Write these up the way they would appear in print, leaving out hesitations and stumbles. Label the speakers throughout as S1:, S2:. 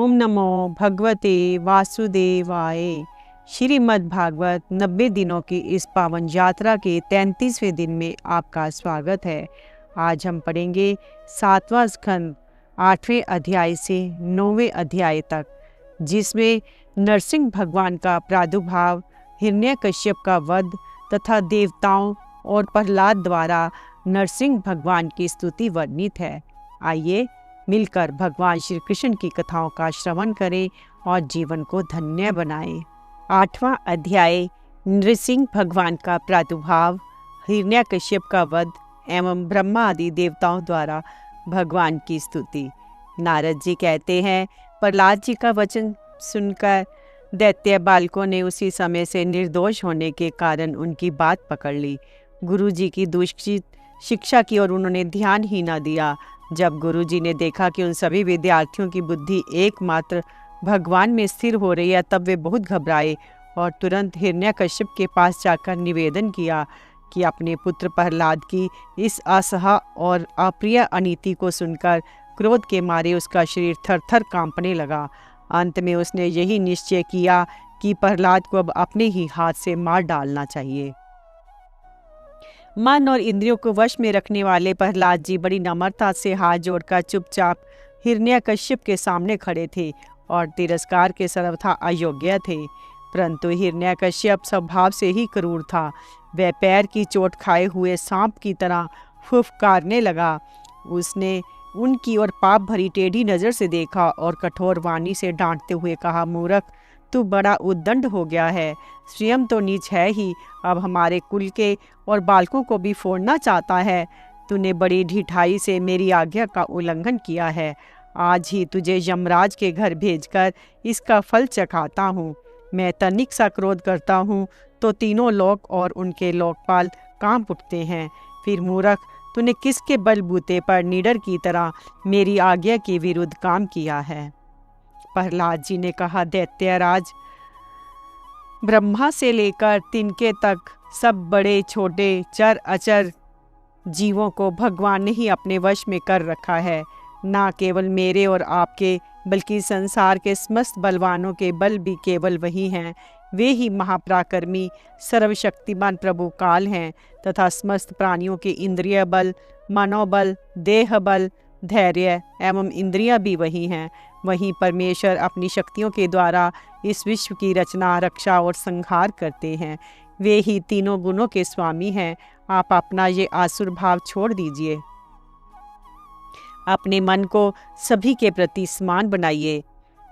S1: ओम नमो भगवते वासुदेवाय। श्रीमद् भागवत 90 दिनों की इस पावन यात्रा के 33वें दिन में आपका स्वागत है। आज हम पढ़ेंगे 7वां स्कंद 8वें अध्याय से 9वें अध्याय तक, जिसमें नरसिंह भगवान का प्रादुर्भाव, हिरण्यकश्यप का वध तथा देवताओं और प्रहलाद द्वारा नरसिंह भगवान की स्तुति वर्णित है। आइए मिलकर भगवान श्री कृष्ण की कथाओं का श्रवण करें और जीवन को धन्य बनाएं। 8वां अध्याय नरसिंह भगवान का प्रादुर्भाव, हिरण्यकश्यप का वध एवं ब्रह्मा आदि देवताओं द्वारा भगवान की स्तुति। नारद जी कहते हैं, प्रहलाद जी का वचन सुनकर दैत्य बालकों ने उसी समय से निर्दोष होने के कारण उनकी बात पकड़ ली। गुरु जी की दूषित शिक्षा की ओर उन्होंने ध्यान ही न दिया। जब गुरु जी ने देखा कि उन सभी विद्यार्थियों की बुद्धि एकमात्र भगवान में स्थिर हो रही है, तब वे बहुत घबराए और तुरंत हिरण्यकश्यप के पास जाकर निवेदन किया कि अपने पुत्र प्रहलाद की इस असह और अप्रिय अनीति को सुनकर क्रोध के मारे उसका शरीर थर थर कांपने लगा। अंत में उसने यही निश्चय किया कि प्रहलाद को अब अपने ही हाथ से मार डालना चाहिए। मन और इंद्रियों को वश में रखने वाले प्रहलाद जी बड़ी नम्रता से हाथ जोड़कर चुपचाप हिरण्यकश्यप के सामने खड़े थे और तिरस्कार के सर्वथा अयोग्य थे। परंतु हिरण्यकश्यप स्वभाव से ही क्रूर था। वह पैर की चोट खाए हुए सांप की तरह फुफकारने लगा। उसने उनकी ओर पाप भरी टेढ़ी नज़र से देखा और कठोर वाणी से डांटते हुए कहा, मूर्ख, तू बड़ा उद्दंड हो गया है। स्वयं तो नीच है ही, अब हमारे कुल के और बालकों को भी फोड़ना चाहता है। तूने बड़ी ढिठाई से मेरी आज्ञा का उल्लंघन किया है। आज ही तुझे यमराज के घर भेजकर इसका फल चखाता हूँ। मैं तनिक सा क्रोध करता हूँ तो तीनों लोक और उनके लोकपाल कांप उठते हैं। फिर मूर्ख, तूने किसके बलबूते पर निडर की तरह मेरी आज्ञा के विरुद्ध काम किया है? प्रहलाद जी ने कहा, दैत्यराज, ब्रह्मा से लेकर तिनके तक सब बड़े छोटे चर अचर जीवों को भगवान ने ही अपने वश में कर रखा है। ना केवल मेरे और आपके, बल्कि संसार के समस्त बलवानों के बल भी केवल वही हैं। वे ही महापराक्रमी सर्वशक्तिमान प्रभु काल हैं तथा समस्त प्राणियों के इंद्रिय बल, मनोबल, देह बल, धैर्य एवं इंद्रियां भी वही हैं। वहीं परमेश्वर अपनी शक्तियों के द्वारा इस विश्व की रचना, रक्षा और संहार करते हैं। वे ही तीनों गुणों के स्वामी हैं। आप अपना ये आसुर भाव छोड़ दीजिए। अपने मन को सभी के प्रति समान बनाइए।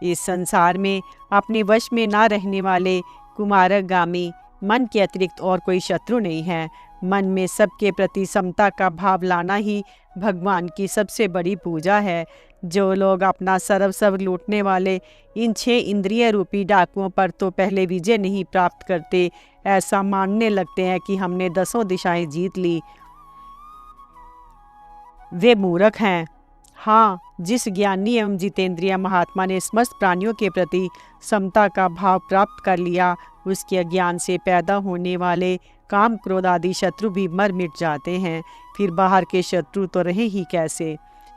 S1: इस संसार में अपने वश में ना रहने वाले कुमारगामी मन के अतिरिक्त और कोई शत्रु नहीं है। मन में सबके प्रति समता का भाव लाना ही भगवान की सबसे बड़ी पूजा है। जो लोग अपना सर्वस्व लूटने वाले इन 6 इंद्रिय रूपी डाकुओं पर तो पहले विजय नहीं प्राप्त करते, ऐसा मानने लगते हैं कि हमने 10 दिशाएं जीत ली, वे मूर्ख हैं। हाँ, जिस ज्ञानी एवं जितेंद्रिय महात्मा ने समस्त प्राणियों के प्रति समता का भाव प्राप्त कर लिया, उसके अज्ञान से पैदा होने वाले काम, क्रोध आदि शत्रु भी मर मिट जाते हैं। फिर बाहर के शत्रु तो रहे ही कैसे?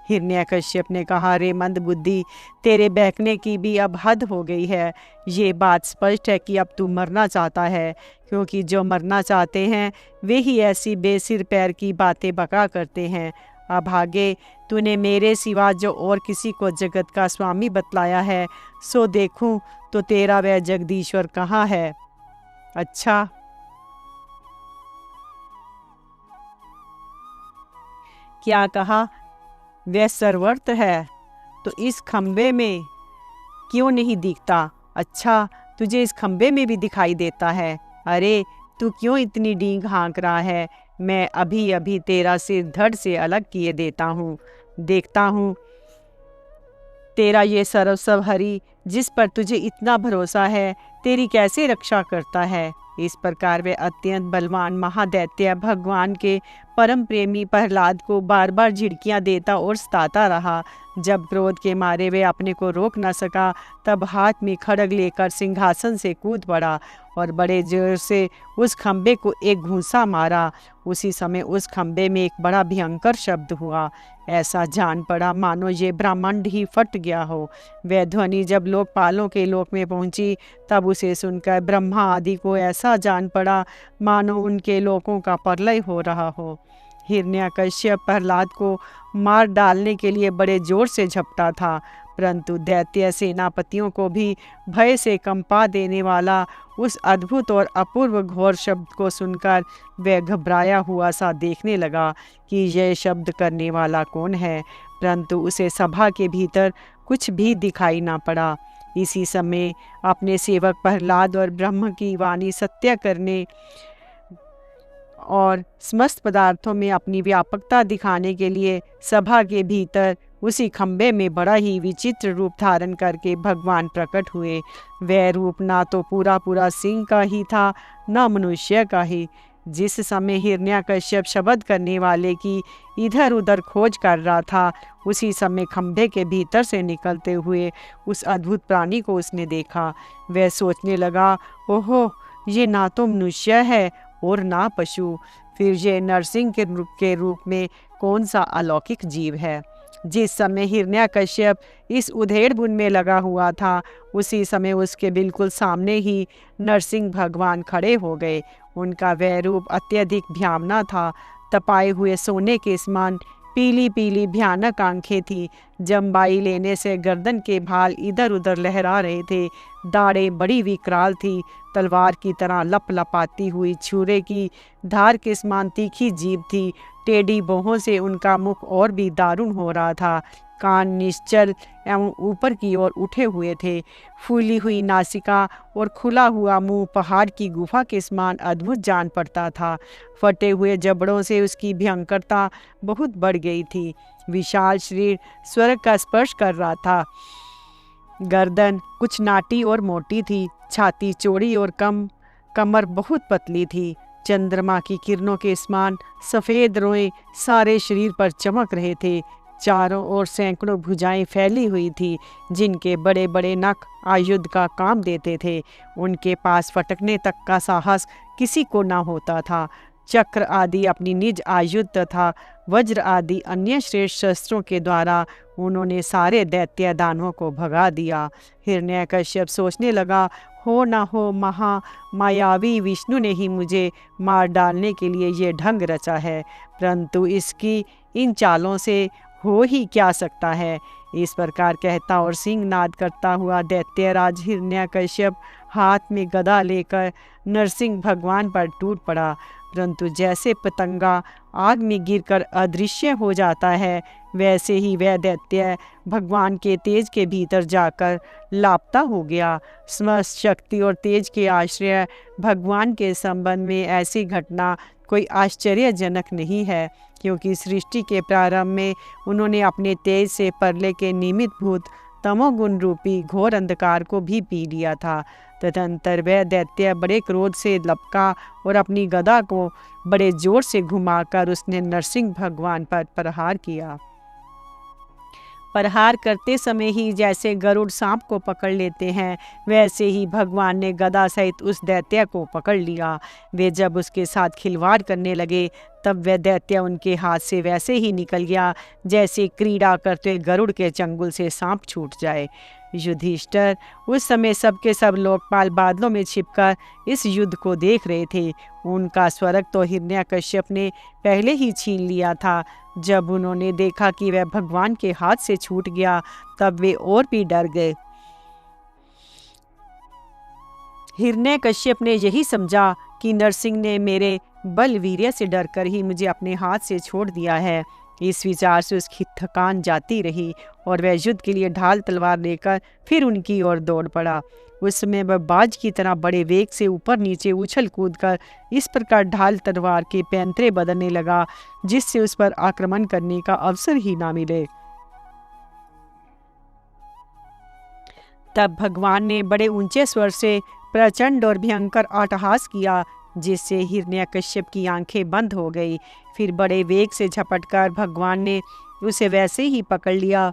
S1: हिरण्यकश्यप ने कहा, रे मंद बुद्धि, तेरे बहकने की भी अब हद हो गई है। ये बात स्पष्ट है कि अब तू मरना चाहता है, क्योंकि जो मरना चाहते हैं वे ही ऐसी बेसिर पैर की बातें बका करते हैं। अभागे, तूने मेरे सिवा जो और किसी को जगत का स्वामी बतलाया है, सो देखूं तो तेरा वह जगदीश्वर कहाँ है? अच्छा, क्या कहा? वह सर्वत्र है तो इस खंबे में क्यों नहीं दिखता? अच्छा, तुझे इस खंबे में भी दिखाई देता है? अरे, तू क्यों इतनी डींग हाँक रहा है? मैं अभी अभी तेरा सिर धड़ से अलग किए देता हूँ। देखता हूँ तेरा ये सर्वस्व हरि जिस पर तुझे इतना भरोसा है, तेरी कैसे रक्षा करता है। इस प्रकार वे अत्यंत बलवान महादैत्य भगवान के परम प्रेमी प्रहलाद को बार बार झिड़कियां देता और सताता रहा। जब क्रोध के मारे वे अपने को रोक न सका, तब हाथ में खड्ग लेकर सिंहासन से कूद पड़ा और बड़े जोर से उस खंबे को एक घूंसा मारा। उसी समय उस खंबे में एक बड़ा भयंकर शब्द हुआ। ऐसा जान पड़ा मानो ये ब्रह्मांड ही फट गया हो। वह ध्वनि जब लोकपालों के लोक में पहुंची, तब उसे सुनकर ब्रह्मा आदि को ऐसा जान पड़ा मानो उनके लोकों का प्रलय हो रहा हो। हिरण्यकश्यप प्रहलाद को मार डालने के लिए बड़े जोर से झपटा था, परंतु दैत्य सेनापतियों को भी भय से कंपा देने वाला उस अद्भुत और अपूर्व घोर शब्द को सुनकर वह घबराया हुआ सा देखने लगा कि यह शब्द करने वाला कौन है, परंतु उसे सभा के भीतर कुछ भी दिखाई ना पड़ा। इसी समय अपने सेवक प्रहलाद और ब्रह्म की वाणी सत्य करने और समस्त पदार्थों में अपनी व्यापकता दिखाने के लिए सभा के भीतर उसी खंबे में बड़ा ही विचित्र रूप धारण करके भगवान प्रकट हुए। वह रूप ना तो पूरा पूरा सिंह का ही था, न मनुष्य का ही। जिस समय हिरण्यकश्यप शब्द करने वाले की इधर उधर खोज कर रहा था, उसी समय खंभे के भीतर से निकलते हुए उस अद्भुत प्राणी को उसने देखा। वह सोचने लगा, ओहो, ये ना तो मनुष्य है और ना पशु, फिर ये नरसिंह के रूप में कौन सा अलौकिक जीव है। जिस समय हिरण्यकश्यप इस उधेड़ बुन में लगा हुआ था, उसी समय उसके बिल्कुल सामने ही नरसिंह भगवान खड़े हो गए। उनका वह रूप अत्यधिक भयावना था। तपाए हुए सोने के समान पीली पीली भयानक आंखें थी। जम्बाई लेने से गर्दन के भाल इधर उधर लहरा रहे थे। दाढ़ें बड़ी विकराल थी। तलवार की तरह लपलपाती हुई छुरे की धार के समान तीखी जीभ थी। टेढ़ी भौहों से उनका मुख और भी दारुण हो रहा था। कान निश्चल एवं ऊपर की ओर उठे हुए थे। फूली हुई नासिका और खुला हुआ मुंह पहाड़ की गुफा के समान अद्भुत जान पड़ता था। फटे हुए जबड़ों से उसकी भयंकरता बहुत बढ़ गई थी। विशाल शरीर स्वर्ग का स्पर्श कर रहा था। गर्दन कुछ नाटी और मोटी थी। छाती चौड़ी और कमर बहुत पतली थी। चंद्रमा की किरणों के समान सफ़ेद रोए सारे शरीर पर चमक रहे थे। चारों ओर सैकड़ों भुजाएं फैली हुई थी, जिनके बड़े बड़े नख आयुध का काम देते थे। उनके पास फटकने तक का साहस किसी को न होता था। चक्र आदि अपनी निज आयुध तथा वज्र आदि अन्य श्रेष्ठ शस्त्रों के द्वारा उन्होंने सारे दैत्य दानवों को भगा दिया। हिरण्यकश्यप सोचने लगा, हो ना हो मायावी विष्णु ने ही मुझे मार डालने के लिए ये ढंग रचा है, परंतु इसकी इन चालों से हो ही क्या सकता है। इस प्रकार कहता और सिंहनाद करता हुआ दैत्यराज हिरण्यकश्यप हाथ में गदा लेकर नरसिंह भगवान पर टूट पड़ा, परंतु जैसे पतंगा आग में गिरकर अदृश्य हो जाता है, वैसे ही वह दैत्य भगवान के तेज के भीतर जाकर लापता हो गया। समस्त शक्ति और तेज के आश्रय भगवान के संबंध में ऐसी घटना कोई आश्चर्यजनक नहीं है, क्योंकि सृष्टि के प्रारंभ में उन्होंने अपने तेज से प्रलय के निमित्त भूत तमोगुण रूपी घोर अंधकार को भी पी लिया था। तदंतर वह दैत्य बड़े क्रोध से लपका और अपनी गदा को बड़े जोर से घुमाकर उसने नरसिंह भगवान पर प्रहार किया। प्रहार करते समय ही जैसे गरुड़ सांप को पकड़ लेते हैं, वैसे ही भगवान ने गदा सहित उस दैत्य को पकड़ लिया। वे जब उसके साथ खिलवाड़ करने लगे, तब वह दैत्य उनके हाथ से वैसे ही निकल गया जैसे क्रीड़ा करते गरुड़ के चंगुल से सांप छूट जाए। युधिष्ठिर उस समय सबके सब लोकपाल बादलों में छिपकर इस युद्ध को देख रहे थे। उनका स्वर्ग तो हिरण्यकश्यप ने पहले ही छीन लिया था। जब उन्होंने देखा कि वह भगवान के हाथ से छूट गया, तब वे और भी डर गए। हिरण्यकश्यप ने यही समझा कि नरसिंह ने मेरे बलवीर्य से डरकर ही मुझे अपने हाथ से छोड़ दिया है। इस विचार से उसकी थकान जाती रही और वह युद्ध के लिए ढाल तलवार लेकर फिर उनकी ओर दौड़ पड़ा। उस समय वह बाज की तरह बड़े वेग से ऊपर नीचे उछल कूद कर इस प्रकार ढाल तलवार के पैंतरे बदलने लगा, जिससे उस पर आक्रमण करने का अवसर ही ना मिले। तब भगवान ने बड़े ऊंचे स्वर से प्रचंड और भयंकर अट्टहास किया, जिससे हिरण्यकश्यप की आंखें बंद हो गई। फिर बड़े वेग से झपटकर भगवान ने उसे वैसे ही पकड़ लिया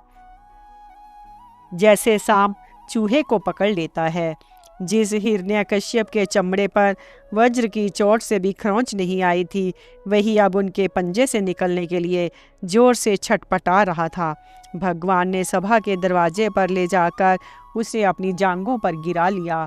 S1: जैसे सांप चूहे को पकड़ लेता है। जिस हिरण्यकश्यप के चमड़े पर वज्र की चोट से भी खरोंच नहीं आई थी, वही अब उनके पंजे से निकलने के लिए जोर से छटपटा रहा था। भगवान ने सभा के दरवाजे पर ले जाकर उसे अपनी जांघों पर गिरा लिया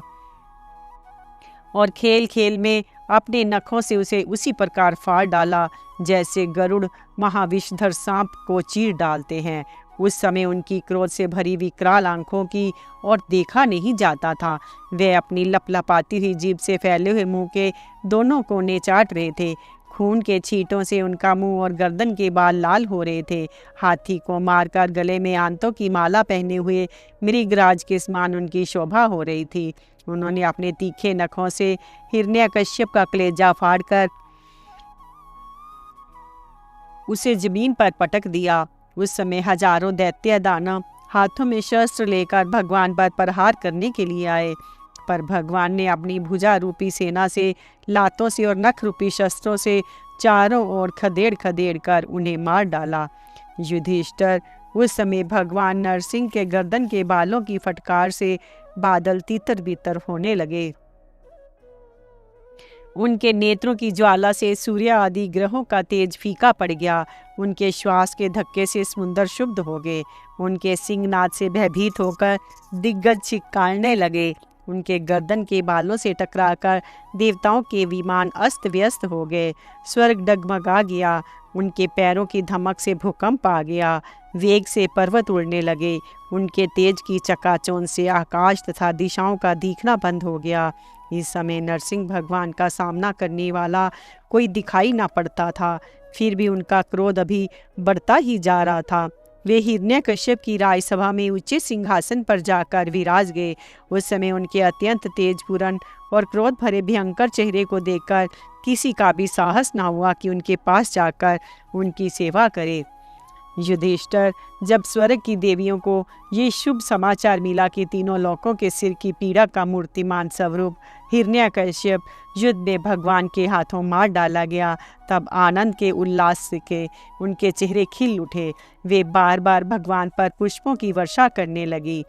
S1: और खेल खेल में अपने नखों से उसे उसी प्रकार फाड़ डाला जैसे गरुड़ महाविषधर सांप को चीर डालते हैं। उस समय उनकी क्रोध से भरी विकराल आंखों की और देखा नहीं जाता था। वे अपनी लपलपाती हुई जीभ से फैले हुए मुंह के दोनों कोने चाट रहे थे। खून के छींटों से उनका मुंह और गर्दन के बाल लाल हो रहे थे। हाथी को मारकर गले में आंतों की माला पहने हुए मृगराज के समान उनकी शोभा हो रही थी। उन्होंने अपने तीखे नखों से हिरण्यकश्यप का कलेजा फाड़कर उसे जमीन पर पटक दिया। उस समय हजारों दैत्य दानव हाथों में शस्त्र लेकर भगवान पर प्रहार करने के लिए आए, पर भगवान ने अपनी भुजा रूपी सेना से, लातों से और नख रूपी शस्त्रों से चारों ओर खदेड़ खदेड़ कर उन्हें मार डाला। युधिष्ठिर, उस समय भगवान नरसिंह के गर्दन के बालों की फटकार से बादल तीतर बीतर होने लगे। उनके नेत्रों की ज्वाला से सूर्य आदि ग्रहों का तेज फीका पड़ गया। उनके श्वास के धक्के से समुद्र शुद्ध हो गए। उनके सिंहनाद से भयभीत होकर दिग्गज छिटकारने लगे। उनके गर्दन के बालों से टकराकर देवताओं के विमान अस्त व्यस्त हो गए। स्वर्ग डगमगा गया। उनके पैरों की धमक से भूकंप आ गया। वेग से पर्वत उड़ने लगे। उनके तेज की चकाचौंध से आकाश तथा दिशाओं का दिखना बंद हो गया। इस समय नरसिंह भगवान का सामना करने वाला कोई दिखाई ना पड़ता था। फिर भी उनका क्रोध अभी बढ़ता ही जा रहा था। वे हिरण्यकश्यप की राजसभा में ऊंचे सिंहासन पर जाकर विराज गए। उस समय उनके अत्यंत तेजपूर्ण और क्रोध भरे भयंकर चेहरे को देखकर किसी का भी साहस ना हुआ कि उनके पास जाकर उनकी सेवा करे। युधिष्ठिर, जब स्वर्ग की देवियों को ये शुभ समाचार मिला कि तीनों लोकों के सिर की पीड़ा का मूर्तिमान स्वरूप हिरण्यकश्यप युद्ध में भगवान के हाथों मार डाला गया, तब आनंद के उल्लास के उनके चेहरे खिल उठे। वे बार बार भगवान पर पुष्पों की वर्षा करने लगी।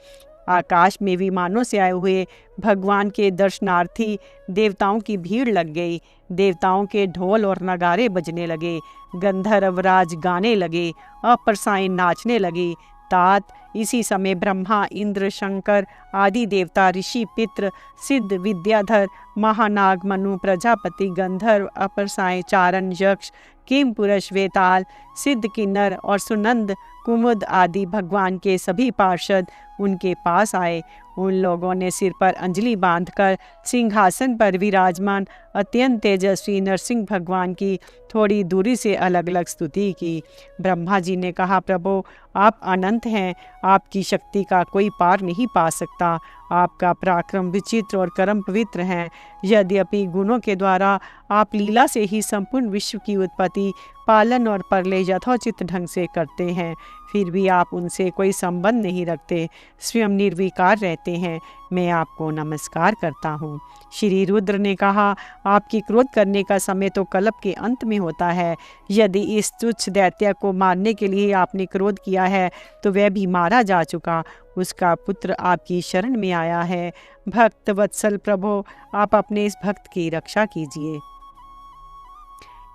S1: आकाश में विमानों से आए हुए भगवान के दर्शनार्थी देवताओं की भीड़ लग गई। देवताओं के ढोल और नगारे बजने लगे। गंधर्वराज गाने लगे। अप्रसाएं नाचने लगी। तात इसी समय ब्रह्मा, इंद्र, शंकर आदि देवता, ऋषि, पितृ, सिद्ध, विद्याधर, महानाग, मनु, प्रजापति, गंधर्व, अप्रसाएं, चारण, यक्ष, किम पुरुष, वेताल, सिद्ध, किन्नर और सुनंद, कुमुद आदि भगवान के सभी पार्षद उनके पास आए। उन लोगों ने सिर पर अंजलि बांधकर सिंहासन पर विराजमान अत्यंत तेजस्वी नरसिंह भगवान की थोड़ी दूरी से अलग अलग स्तुति की। ब्रह्मा जी ने कहा, प्रभु आप अनंत हैं, आपकी शक्ति का कोई पार नहीं पा सकता। आपका पराक्रम विचित्र और कर्म पवित्र हैं। यद्यपि गुणों के द्वारा आप लीला से ही संपूर्ण विश्व की उत्पत्ति, पालन और प्रलय यथोचित ढंग से करते हैं, फिर भी आप उनसे कोई संबंध नहीं रखते, स्वयं निर्विकार रहते हैं। मैं आपको नमस्कार करता हूँ। श्री रुद्र ने कहा, आपकी क्रोध करने का समय तो कल्प के अंत में होता है। यदि इस तुच्छ दैत्य को मारने के लिए आपने क्रोध किया है तो वह भी मारा जा चुका। उसका पुत्र आपकी शरण में आया है। भक्त वत्सल प्रभु, आप अपने इस भक्त की रक्षा कीजिए।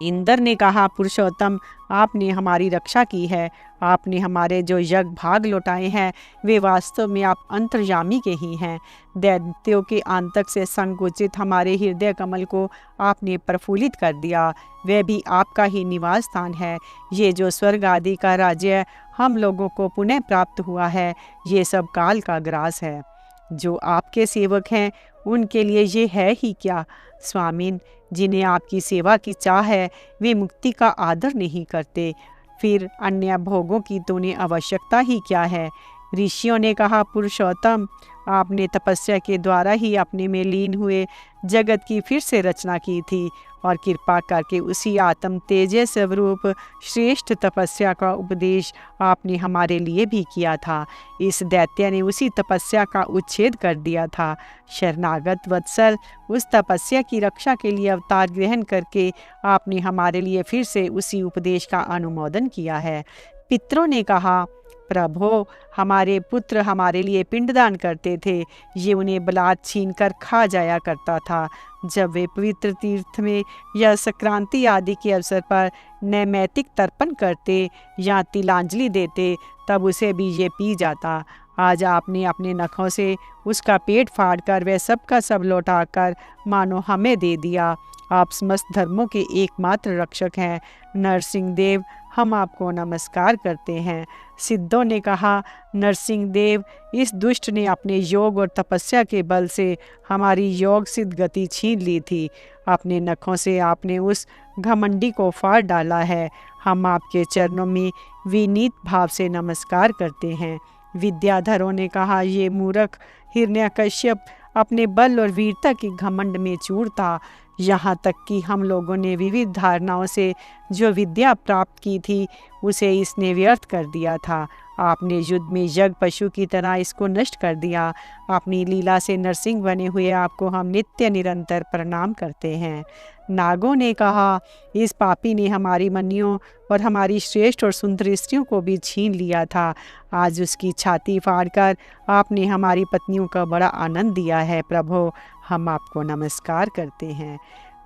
S1: इंद्र ने कहा, पुरुषोत्तम आपने हमारी रक्षा की है। आपने हमारे जो यज्ञ भाग लौटाए हैं वे वास्तव में आप अंतर्यामी के ही हैं। दैत्यों के आंतक से संकुचित हमारे हृदय कमल को आपने प्रफुल्लित कर दिया। वह भी आपका ही निवास स्थान है। ये जो स्वर्ग आदि का राज्य हम लोगों को पुनः प्राप्त हुआ है, ये सब काल का ग्रास है। जो आपके सेवक हैं उनके लिए ये है ही क्या। स्वामीन, जिन्हें आपकी सेवा की चाह है वे मुक्ति का आदर नहीं करते, फिर अन्य भोगों की तो उन्हें आवश्यकता ही क्या है। ऋषियों ने कहा, पुरुषोत्तम आपने तपस्या के द्वारा ही अपने में लीन हुए जगत की फिर से रचना की थी और कृपा करके उसी आत्म तेजस स्वरूप श्रेष्ठ तपस्या का उपदेश आपने हमारे लिए भी किया था। इस दैत्य ने उसी तपस्या का उच्छेद कर दिया था। शरणागत वत्सल, उस तपस्या की रक्षा के लिए अवतार ग्रहण करके आपने हमारे लिए फिर से उसी उपदेश का अनुमोदन किया है। पितरों ने कहा, प्रभो, हमारे पुत्र हमारे लिए पिंडदान करते थे, ये उन्हें बलात् छीन कर खा जाया करता था। जब वे पवित्र तीर्थ में या संक्रांति आदि के अवसर पर नैमित्तिक तर्पण करते या तिलांजलि देते, तब उसे भी ये पी जाता। आज आपने अपने नखों से उसका पेट फाड़कर वह सब का सब लौटाकर मानो हमें दे दिया। आप समस्त धर्मों के एकमात्र रक्षक हैं। नरसिंह देव, हम आपको नमस्कार करते हैं। सिद्धों ने कहा, नरसिंह देव, इस दुष्ट ने अपने योग और तपस्या के बल से हमारी योग सिद्ध गति छीन ली थी। अपने नखों से आपने उस घमंडी को फाड़ डाला है। हम आपके चरणों में विनीत भाव से नमस्कार करते हैं। विद्याधरों ने कहा, ये मूर्ख हिरण्यकश्यप अपने बल और वीरता की घमंड में चूर था। यहाँ तक कि हम लोगों ने विविध धारणाओं से जो विद्या प्राप्त की थी उसे इसने व्यर्थ कर दिया था। आपने युद्ध में यज्ञ पशु की तरह इसको नष्ट कर दिया। अपनी लीला से नरसिंह बने हुए आपको हम नित्य निरंतर प्रणाम करते हैं। नागों ने कहा, इस पापी ने हमारी मनियों और हमारी श्रेष्ठ और सुंदर स्त्रियों को भी छीन लिया था। आज उसकी छाती फाड़कर आपने हमारी पत्नियों का बड़ा आनंद दिया है। प्रभो, हम आपको नमस्कार करते हैं।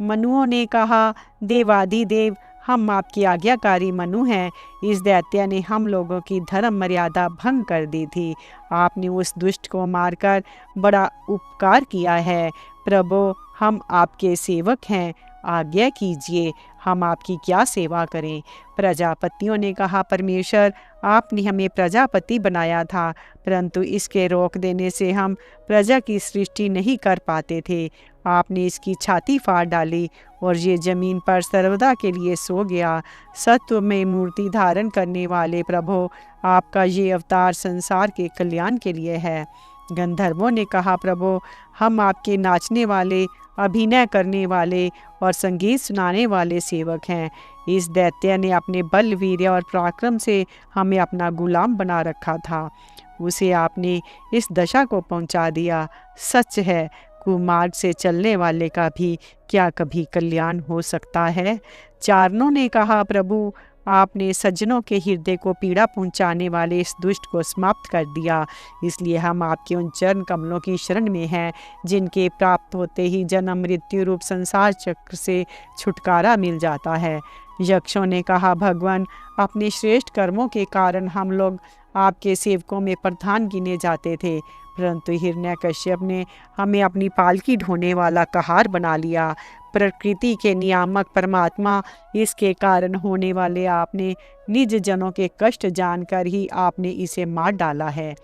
S1: मनुओं ने कहा, देवाधिदेव, हम आपकी आज्ञाकारी मनु हैं। इस दैत्य ने हम लोगों की धर्म मर्यादा भंग कर दी थी। आपने उस दुष्ट को मारकर बड़ा उपकार किया है। प्रभो, हम आपके सेवक हैं, आज्ञा कीजिए, हम आपकी क्या सेवा करें। प्रजापतियों ने कहा, परमेश्वर, आपने हमें प्रजापति बनाया था, परंतु इसके रोक देने से हम प्रजा की सृष्टि नहीं कर पाते थे। आपने इसकी छाती फाड़ डाली और ये जमीन पर सर्वदा के लिए सो गया। सत्व में मूर्ति धारण करने वाले प्रभो, आपका ये अवतार संसार के कल्याण के लिए है। गंधर्वों ने कहा, प्रभो, हम आपके नाचने वाले, अभिनय करने वाले और संगीत सुनाने वाले सेवक हैं। इस दैत्य ने अपने बल, वीर्य और पराक्रम से हमें अपना गुलाम बना रखा था। उसे आपने इस दशा को पहुंचा दिया। सच है, कुमार्ग से चलने वाले का भी क्या कभी कल्याण हो सकता है। चारणों ने कहा, प्रभु, आपने सज्जनों के हृदय को पीड़ा पहुंचाने वाले इस दुष्ट को समाप्त कर दिया। इसलिए हम आपके उन चरण कमलों की शरण में हैं, जिनके प्राप्त होते ही जन्म मृत्यु रूप संसार चक्र से छुटकारा मिल जाता है। यक्षों ने कहा, भगवान, अपने श्रेष्ठ कर्मों के कारण हम लोग आपके सेवकों में प्रधान गिने जाते थे, परंतु हिरण्यकश्यप ने हमें अपनी पालकी ढोने वाला कहार बना लिया। प्रकृति के नियामक परमात्मा, इसके कारण होने वाले आपने निज जनों के कष्ट जानकर ही आपने इसे मार डाला है।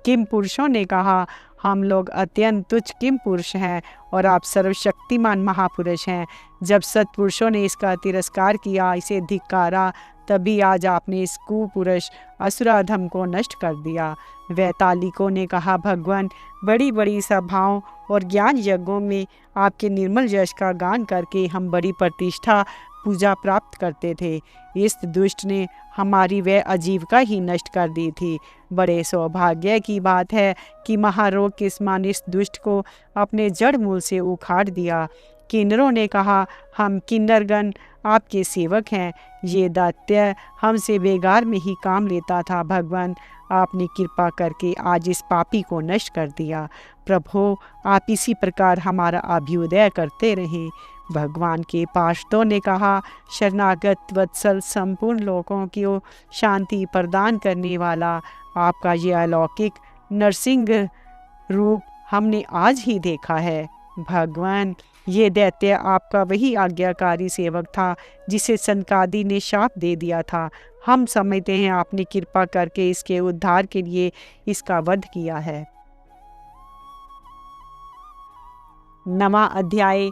S1: किम पुरुषों ने कहा, हम लोग अत्यंत तुच्छ किम पुरुष हैं और आप सर्वशक्तिमान महापुरुष हैं। जब सत्पुरुषों ने इसका तिरस्कार किया, इसे धिक्कारा, तभी आज आपने इस कुपुरुष असुराधम को नष्ट कर दिया। वैतालिकों ने कहा, भगवान, बड़ी बड़ी सभाओं और ज्ञान यज्ञों में आपके निर्मल यश का गान करके हम बड़ी प्रतिष्ठा पूजा प्राप्त करते थे। इस दुष्ट ने हमारी वह आजीविका ही नष्ट कर दी थी। बड़े सौभाग्य की बात है कि महारोग के समान इस दुष्ट को अपने जड़ मूल से उखाड़ दिया। किन्नरों ने कहा, हम किन्नरगण आपके सेवक हैं। ये दैत्य हमसे बेगार में ही काम लेता था। भगवान, आपने कृपा करके आज इस पापी को नष्ट कर दिया। प्रभो, आप इसी प्रकार हमारा अभ्युदय करते रहें। भगवान के पार्षदों ने कहा, शरणागत वत्सल, संपूर्ण लोगों को शांति प्रदान करने वाला आपका ये अलौकिक नरसिंह रूप हमने आज ही देखा है। भगवान, ये दैत्य आपका वही आज्ञाकारी सेवक था जिसे सनकादि ने शाप दे दिया था। हम समझते हैं आपने कृपा करके इसके उद्धार के लिए इसका वध किया है। 9वां अध्याय,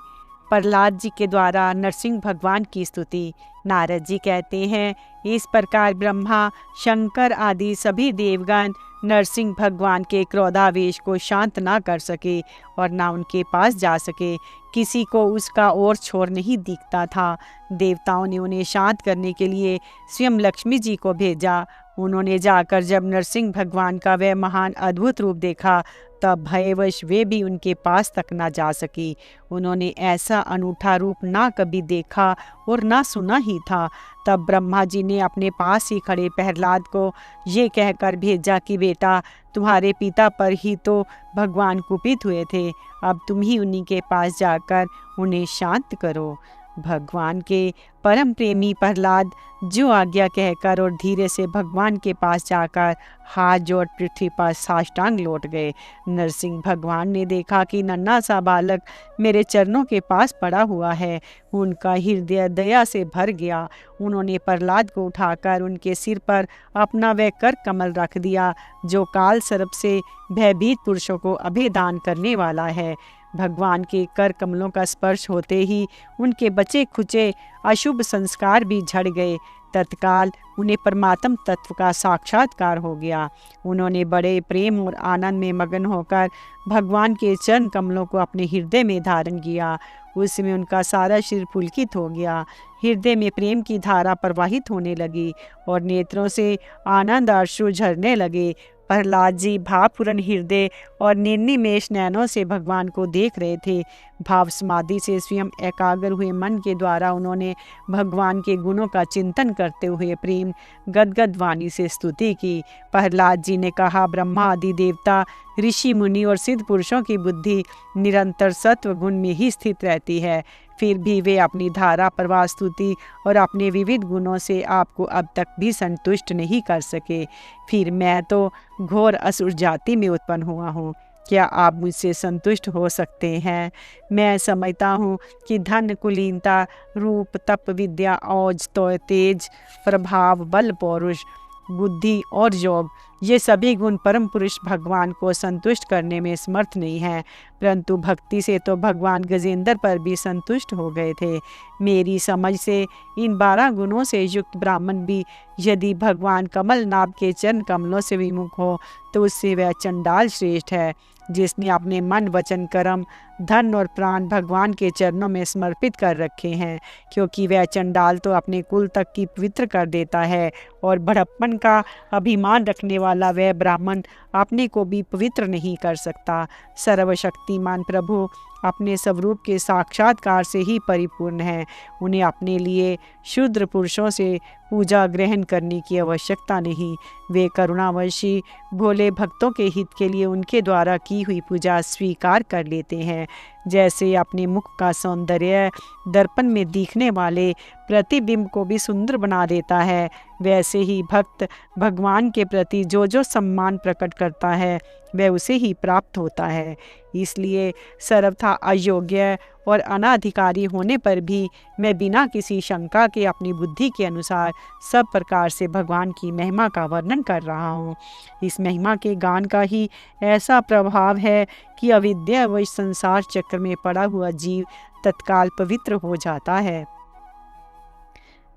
S1: प्रहलाद जी के द्वारा नरसिंह भगवान की स्तुति। नारद जी कहते हैं, इस प्रकार ब्रह्मा, शंकर आदि सभी देवगण नरसिंह भगवान के क्रोधावेश को शांत ना कर सके और ना उनके पास जा सके। किसी को उसका और छोर नहीं दिखता था। देवताओं ने उन्हें शांत करने के लिए स्वयं लक्ष्मी जी को भेजा। उन्होंने जाकर जब नरसिंह भगवान का वह महान अद्भुत रूप देखा, तब भयवश वे भी उनके पास तक ना जा सकी। उन्होंने ऐसा अनूठा रूप ना कभी देखा और ना सुना ही था। तब ब्रह्मा जी ने अपने पास ही खड़े प्रहलाद को ये कहकर भेजा कि बेटा, तुम्हारे पिता पर ही तो भगवान कुपित हुए थे, अब तुम ही उन्हीं के पास जाकर उन्हें शांत करो। भगवान के परम प्रेमी प्रहलाद जो आज्ञा कहकर और धीरे से भगवान के पास जाकर हाथ जोड़ पृथ्वी पर साष्टांग लौट गए। नरसिंह भगवान ने देखा कि नन्हा सा बालक मेरे चरणों के पास पड़ा हुआ है। उनका हृदय दया से भर गया। उन्होंने प्रहलाद को उठाकर उनके सिर पर अपना वह कर कमल रख दिया जो काल सर्प से भयभीत पुरुषों को अभय दान करने वाला है। भगवान के कर कमलों का स्पर्श होते ही उनके बचे खुचे अशुभ संस्कार भी झड़ गए। तत्काल उन्हें परमात्म तत्व का साक्षात्कार हो गया। उन्होंने बड़े प्रेम और आनंद में मगन होकर भगवान के चरण कमलों को अपने हृदय में धारण किया। उसमें उनका सारा शरीर पुलकित हो गया। हृदय में प्रेम की धारा प्रवाहित होने लगी और नेत्रों से आनंद अश्रु झरने लगे। प्रहलाद जी भावपूर्ण हृदय और निर्निमेष नयनों से भगवान को देख रहे थे। भाव समाधि से स्वयं एकाग्र हुए मन के द्वारा उन्होंने भगवान के गुणों का चिंतन करते हुए प्रेम गदगद वाणी से स्तुति की। प्रहलाद जी ने कहा, ब्रह्मा आदि देवता, ऋषि मुनि और सिद्ध पुरुषों की बुद्धि निरंतर सत्व गुण में ही स्थित रहती है, फिर भी वे अपनी धारा प्रवाह स्तुति और अपने विविध गुणों से आपको अब तक भी संतुष्ट नहीं कर सके। फिर मैं तो घोर असुर जाति में उत्पन्न हुआ हूँ, क्या आप मुझसे संतुष्ट हो सकते हैं? मैं समझता हूँ कि धन, कुलीनता, रूप, तप, विद्या, औज, तेज, प्रभाव, बल, पौरुष, बुद्धि और योग, ये सभी गुण परम पुरुष भगवान को संतुष्ट करने में समर्थ नहीं हैं, परंतु भक्ति से तो भगवान गजेंद्र पर भी संतुष्ट हो गए थे। मेरी समझ से इन 12 गुणों से युक्त ब्राह्मण भी यदि भगवान कमल नाभ के चरण कमलों से विमुख हो तो उससे वह चंडाल श्रेष्ठ है, जिसने अपने मन, वचन, कर्म, धन और प्राण भगवान के चरणों में समर्पित कर रखे हैं, क्योंकि वह चंडाल तो अपने कुल तक की पवित्र कर देता है और बड़प्पन का अभिमान रखने वाला वह ब्राह्मण अपने को भी पवित्र नहीं कर सकता। सर्वशक्तिमान प्रभु अपने स्वरूप के साक्षात्कार से ही परिपूर्ण है। उन्हें अपने लिए शूद्र पुरुषों से पूजा ग्रहण करने की आवश्यकता नहीं। वे करुणावशी भोले भक्तों के हित के लिए उनके द्वारा की हुई पूजा स्वीकार कर लेते हैं। जैसे अपने मुख का सौंदर्य दर्पण में दिखने वाले प्रतिबिंब को भी सुंदर बना देता है, वैसे ही भक्त भगवान के प्रति जो जो सम्मान प्रकट करता है वह उसे ही प्राप्त होता है। इसलिए सर्वथा अयोग्य और अनाधिकारी होने पर भी मैं बिना किसी शंका के अपनी बुद्धि के अनुसार सब प्रकार से भगवान की महिमा का वर्णन कर रहा हूँ। इस महिमा के गान का ही ऐसा प्रभाव है कि अविद्या व संसार चक्र में पड़ा हुआ जीव तत्काल पवित्र हो जाता है।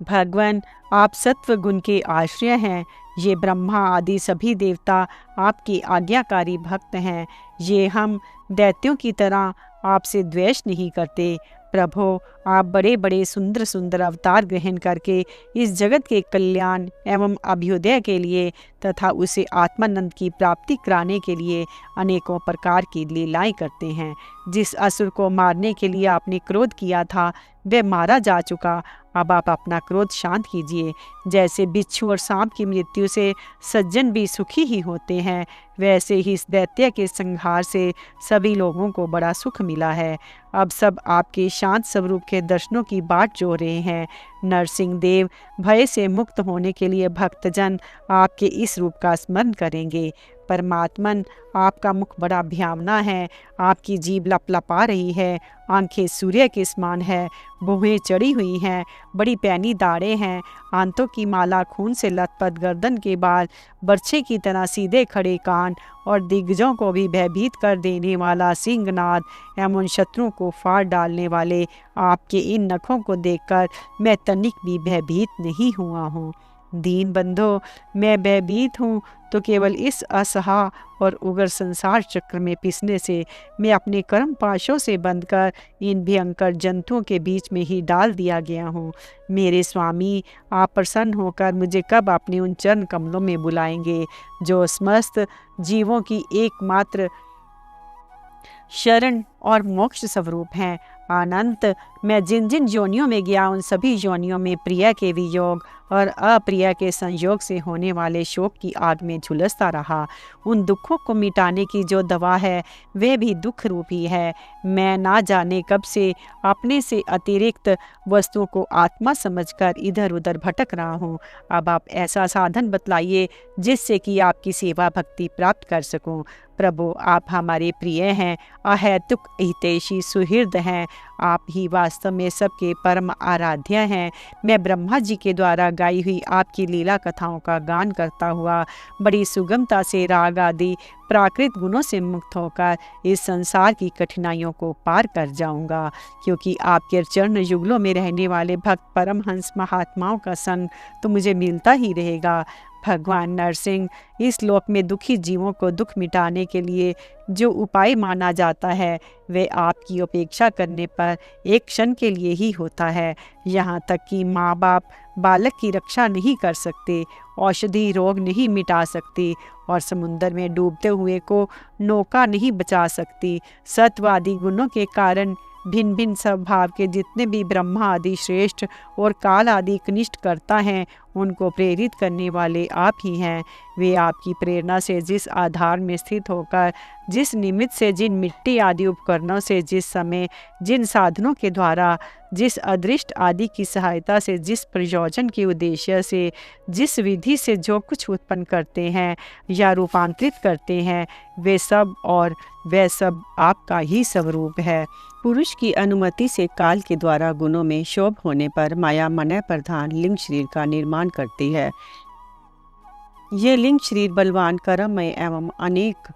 S1: भगवान, आप सत्व गुण के आश्रय हैं। ये ब्रह्मा आदि सभी देवता आपके आज्ञाकारी भक्त हैं। ये हम दैत्यों की तरह आपसे द्वेष नहीं करते। प्रभो, आप बड़े बड़े सुंदर सुंदर अवतार ग्रहण करके इस जगत के कल्याण एवं अभ्युदय के लिए तथा उसे आत्मानंद की प्राप्ति कराने के लिए अनेकों प्रकार की लीलाएं करते हैं। जिस असुर को मारने के लिए आपने क्रोध किया था वह मारा जा चुका। अब आप अपना क्रोध शांत कीजिए। जैसे बिच्छू और सांप की मृत्यु से सज्जन भी सुखी ही होते हैं, वैसे ही इस दैत्य के संहार से सभी लोगों को बड़ा सुख मिला है। अब सब आपके शांत स्वरूप के दर्शनों की बाट जो रहे हैं। नरसिंह देव, भय से मुक्त होने के लिए भक्तजन आपके इस रूप का स्मरण करेंगे। परमात्मन, आपका मुख बड़ा भयावना है, आपकी जीभ लपलपा रही है, आंखें सूर्य के समान है, भुहें चढ़ी हुई हैं, बड़ी पैनी दाढ़ें हैं, आंतों की माला खून से लथपथ, गर्दन के बाल बर्छे की तरह सीधे खड़े कान और दिग्गजों को भी भयभीत कर देने वाला सिंहनाद एवं शत्रुओं को फाड़ डालने वाले आपके इन नखों को देखकर मैं तनिक भी भयभीत नहीं हुआ हूँ। दीन बंधो, मैं भयभीत हूँ तो केवल इस असहा और उग्र संसार चक्र में पिसने से मैं अपने कर्म पाशों से बंधकर इन भयंकर जंतुओं के बीच में ही डाल दिया गया हूँ। मेरे स्वामी, आप प्रसन्न होकर मुझे कब अपने उन चरण कमलों में बुलाएंगे जो समस्त जीवों की एकमात्र शरण और मोक्ष स्वरूप हैं। अनंत, मैं जिन जिन योनियों में गया उन सभी योनियों में प्रिय के वियोग और अप्रिय के संयोग से होने वाले शोक की आग में झुलसता रहा। उन दुखों को मिटाने की जो दवा है वह भी दुख रूपी है। मैं ना जाने कब से अपने से अतिरिक्त वस्तुओं को आत्मा समझकर इधर उधर भटक रहा हूँ। अब आप ऐसा साधन बतलाइए जिससे कि आपकी सेवा भक्ति प्राप्त कर सकूँ। प्रभु, आप हमारे प्रिय हैं, अहेतुक हितैषी सुहृद हैं। आप ही वास्तव में सबके परम आराध्य हैं। मैं ब्रह्मा जी के द्वारा गाई हुई आपकी लीला कथाओं का गान करता हुआ बड़ी सुगमता से राग आदि प्राकृत गुणों से मुक्त होकर इस संसार की कठिनाइयों को पार कर जाऊंगा, क्योंकि आपके चरण युगलों में रहने वाले भक्त परमहंस महात्माओं का संग तो मुझे मिलता ही रहेगा। भगवान नरसिंह, इस लोक में दुखी जीवों को दुख मिटाने के लिए जो उपाय माना जाता है वह आपकी उपेक्षा करने पर एक क्षण के लिए ही होता है। यहाँ तक कि माँ बाप बालक की रक्षा नहीं कर सकते, औषधि रोग नहीं मिटा सकती और समुद्र में डूबते हुए को नौका नहीं बचा सकती। सत्वादि गुणों के कारण भिन्न भिन्न स्वभाव के जितने भी ब्रह्मा आदि श्रेष्ठ और काल आदि कनिष्ठ करता हैं उनको प्रेरित करने वाले आप ही हैं। वे आपकी प्रेरणा से जिस आधार में स्थित होकर, जिस निमित्त से, जिन मिट्टी आदि उपकरणों से, जिस समय, जिन साधनों के द्वारा, जिस अदृष्ट आदि की सहायता से, जिस प्रयोजन के उद्देश्य से, जिस विधि से जो कुछ उत्पन्न करते हैं या रूपांतरित करते हैं वे सब और वह सब आपका ही स्वरूप है। पुरुष की अनुमति से काल के द्वारा गुणों में शोभ होने पर माया मन प्रधान लिंग शरीर का निर्माण करती है। यह लिंग शरीर बलवान, कर्ममय एवं अनेक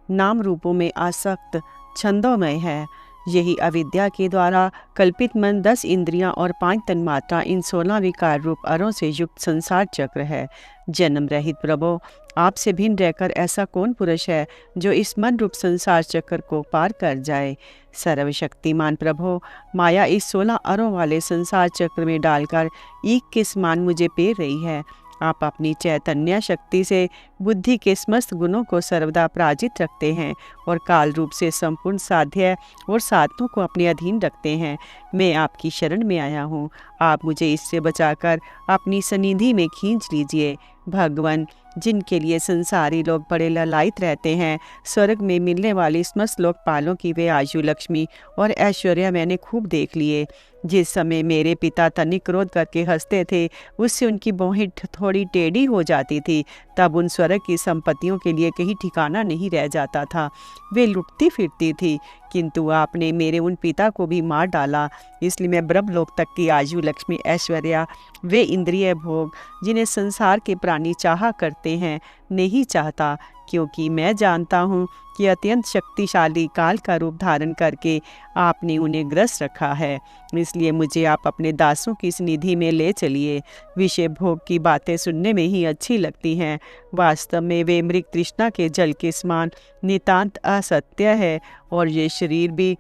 S1: नाम रूपों में आसक्त छंदोमय है। यही अविद्या के द्वारा कल्पित मन, 10 इंद्रियां और 5 तन्मात्रा, इन 16 विकार रूप अरों से युक्त संसार चक्र है। जन्म रहित प्रभो, आपसे भिन्न रहकर ऐसा कौन पुरुष है जो इस मन रूप संसार चक्र को पार कर जाए। सर्वशक्तिमान प्रभो, माया इस 16 अरों वाले संसार चक्र में डालकर ईख के समान मुझे पेर रही है। आप अपनी चैतन्य शक्ति से बुद्धि के समस्त गुणों को सर्वदा पराजित रखते हैं और काल रूप से संपूर्ण साध्य और साधनों को अपने अधीन रखते हैं। मैं आपकी शरण में आया हूँ, आप मुझे इससे बचाकर अपनी सनिधि में खींच लीजिए। भगवान, जिनके लिए संसारी लोग बड़े ललायित रहते हैं, स्वर्ग में मिलने वाली समस्त लोकपालों की वे आयु, लक्ष्मी और ऐश्वर्य मैंने खूब देख लिए। जिस समय मेरे पिता तनिक क्रोध करके हंसते थे, उससे उनकी भौहें थोड़ी टेढ़ी हो जाती थी, तब उन स्वर्ग की संपत्तियों के लिए कहीं ठिकाना नहीं रह जाता था, वे लुटती फिरती थी। किंतु आपने मेरे उन पिता को भी मार डाला, इसलिए मैं ब्रह्मलोक तक की आयु, लक्ष्मी, ऐश्वर्या, वे इंद्रिय भोग जिन्हें संसार के प्राणी चाहा करते हैं नहीं चाहता, क्योंकि मैं जानता हूँ कि अत्यंत शक्तिशाली काल का रूप धारण करके आपने उन्हें ग्रस्त रखा है। इसलिए मुझे आप अपने दासों की इस निधि में ले चलिए। विषय भोग की बातें सुनने में ही अच्छी लगती हैं, वास्तव में वे मृग तृष्णा के जल के समान नितांत असत्य है, और ये शरीर भी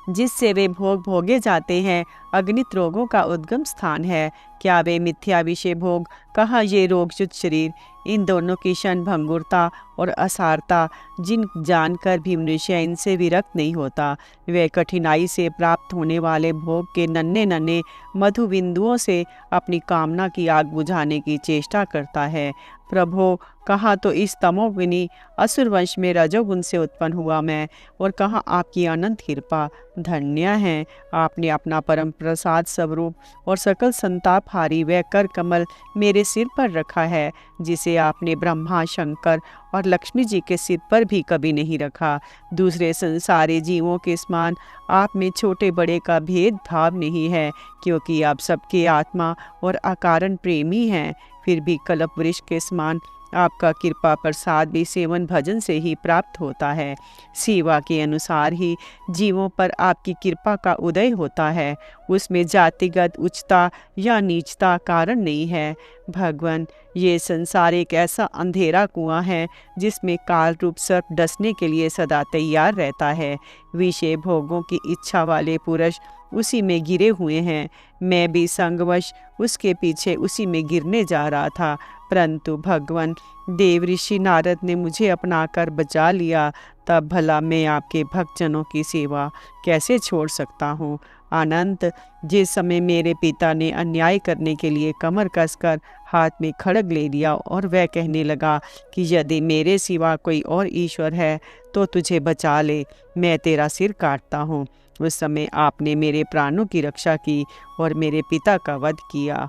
S1: जिससे वे भोग भोगे जाते हैं अगणित रोगों का उद्गम स्थान है। क्या वे मिथ्या विषय भोग, कहाँ ये रोगयुक्त शरीर, इन दोनों की क्षण भंगुरता और असारता जिन जानकर भी मनुष्य इनसे विरक्त नहीं होता, वे कठिनाई से प्राप्त होने वाले भोग के नन्हे नन्हे मधु बिंदुओं से अपनी कामना की आग बुझाने की चेष्टा करता है। प्रभो, कहाँ तो इस तमोगुनी असुर वंश में रजोगुण से उत्पन्न हुआ मैं, और कहाँ आपकी अनंत कृपा। धन्य है आपने अपना परम प्रसाद स्वरूप और सकल संताप हारी वह कर कमल मेरे सिर पर रखा है, जिसे आपने ब्रह्मा, शंकर और लक्ष्मी जी के सिर पर भी कभी नहीं रखा। दूसरे संसारी जीवों के समान आप में छोटे बड़े का भेदभाव नहीं है, क्योंकि आप सबके आत्मा और अकारण प्रेमी हैं। फिर भी कल्प वृक्ष के समान आपका कृपा प्रसाद भी सेवन भजन से ही प्राप्त होता है। सेवा के अनुसार ही जीवों पर आपकी कृपा का उदय होता है। उसमें जातिगत उच्चता या नीचता कारण नहीं है। भगवान, ये संसार एक ऐसा अंधेरा कुआं है जिसमें काल रूप सर्प डसने के लिए सदा तैयार रहता है। विषय भोगों की इच्छा वाले पुरुष उसी में गिरे हुए हैं। मैं भी संगवश उसके पीछे उसी में गिरने जा रहा था, परंतु भगवान देव ऋषि नारद ने मुझे अपनाकर बचा लिया। तब भला मैं आपके भक्तजनों की सेवा कैसे छोड़ सकता हूँ। अनंत, जिस समय मेरे पिता ने अन्याय करने के लिए कमर कसकर हाथ में खड्ग ले लिया और वह कहने लगा कि यदि मेरे सिवा कोई और ईश्वर है तो तुझे बचा ले, मैं तेरा सिर काटता हूँ, उस समय आपने मेरे प्राणों की रक्षा की और मेरे पिता का वध किया।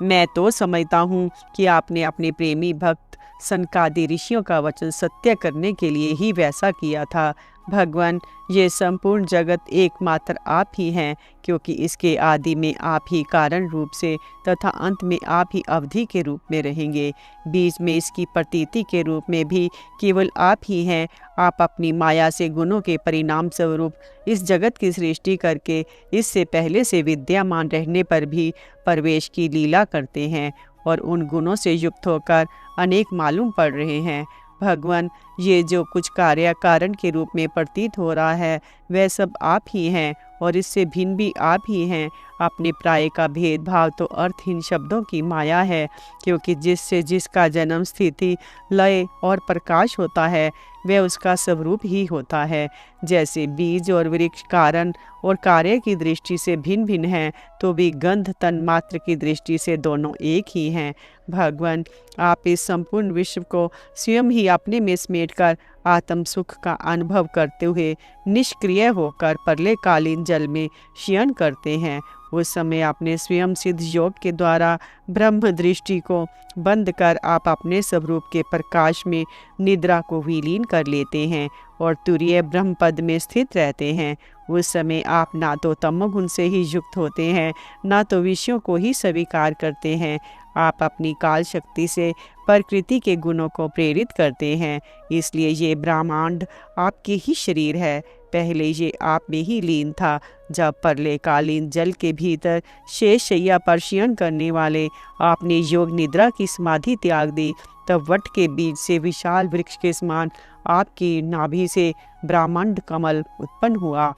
S1: मैं तो समझता हूँ कि आपने अपने प्रेमी भक्त सनकादि ऋषियों का वचन सत्य करने के लिए ही वैसा किया था। भगवान, ये संपूर्ण जगत एकमात्र आप ही हैं, क्योंकि इसके आदि में आप ही कारण रूप से तथा अंत में आप ही अवधि के रूप में रहेंगे। बीच में इसकी प्रतीति के रूप में भी केवल आप ही हैं। आप अपनी माया से गुणों के परिणाम स्वरूप इस जगत की सृष्टि करके इससे पहले से विद्यमान रहने पर भी प्रवेश की लीला करते हैं और उन गुणों से युक्त होकर अनेक मालूम पड़ रहे हैं। भगवान, ये जो कुछ कार्य कारण के रूप में प्रतीत हो रहा है वह सब आप ही हैं और इससे भिन्न भी आप ही हैं। अपने प्राय का भेदभाव तो अर्थहीन शब्दों की माया है, क्योंकि जिससे जिसका जन्म, स्थिति, लय और प्रकाश होता है वह उसका स्वरूप ही होता है। जैसे बीज और वृक्ष कारण और कार्य की दृष्टि से भिन्न भिन्न हैं, तो भी गंध तन मात्र की दृष्टि से दोनों एक ही हैं। भगवान, आप इस संपूर्ण विश्व को स्वयं ही अपने में समेटकर आत्म सुख का अनुभव करते हुए निष्क्रिय होकर प्रलयकालीन जल में शयन करते हैं। उस समय अपने स्वयं सिद्ध योग के द्वारा ब्रह्म दृष्टि को बंद कर आप अपने स्वरूप के प्रकाश में निद्रा को विलीन कर लेते हैं और तुरीय ब्रह्म पद में स्थित रहते हैं। उस समय आप ना तो तमोगुण से ही युक्त होते हैं, ना तो विषयों को ही स्वीकार करते हैं। आप अपनी काल शक्ति से प्रकृति के गुणों को प्रेरित करते हैं, इसलिए ये ब्रह्मांड आपके ही शरीर है। पहले ये आप में ही लीन था। जब प्रलयकालीन जल के भीतर शेष शैया पर शयन करने वाले आपने योग निद्रा की समाधि त्याग दी, तब वट के बीज से विशाल वृक्ष के समान आपकी नाभि से ब्रह्मांड कमल उत्पन्न हुआ।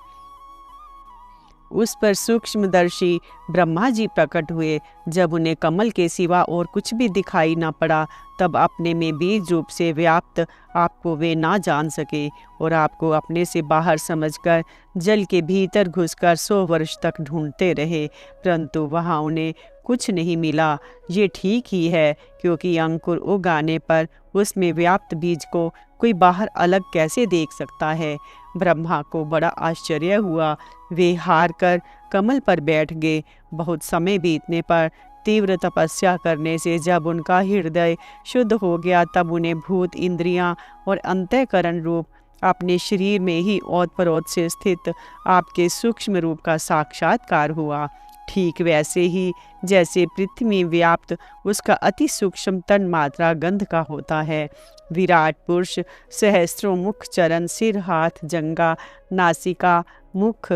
S1: उस पर सूक्ष्मदर्शी ब्रह्मा जी प्रकट हुए। जब उन्हें कमल के सिवा और कुछ भी दिखाई न पड़ा, तब अपने में बीज रूप से व्याप्त आपको वे ना जान सके और आपको अपने से बाहर समझकर जल के भीतर घुसकर 100 वर्ष तक ढूंढते रहे, परंतु वहाँ उन्हें कुछ नहीं मिला। ये ठीक ही है, क्योंकि अंकुर उगाने पर उसमें व्याप्त बीज को कोई बाहर अलग कैसे देख सकता है। ब्रह्मा को बड़ा आश्चर्य हुआ। वे हार कर कमल पर बैठ गए। बहुत समय बीतने पर तीव्र तपस्या करने से जब उनका हृदय शुद्ध हो गया, तब उन्हें भूत, इंद्रियां और अंतःकरण रूप अपने शरीर में ही ओतप्रोत से स्थित आपके सूक्ष्म रूप का साक्षात्कार हुआ। ठीक वैसे ही जैसे पृथ्वी व्याप्त उसका अति सूक्ष्म तन मात्रा गंध का होता है। विराट पुरुष सहस्त्रों मुख, चरण, सिर, हाथ, जंगा, नासिका, मुख,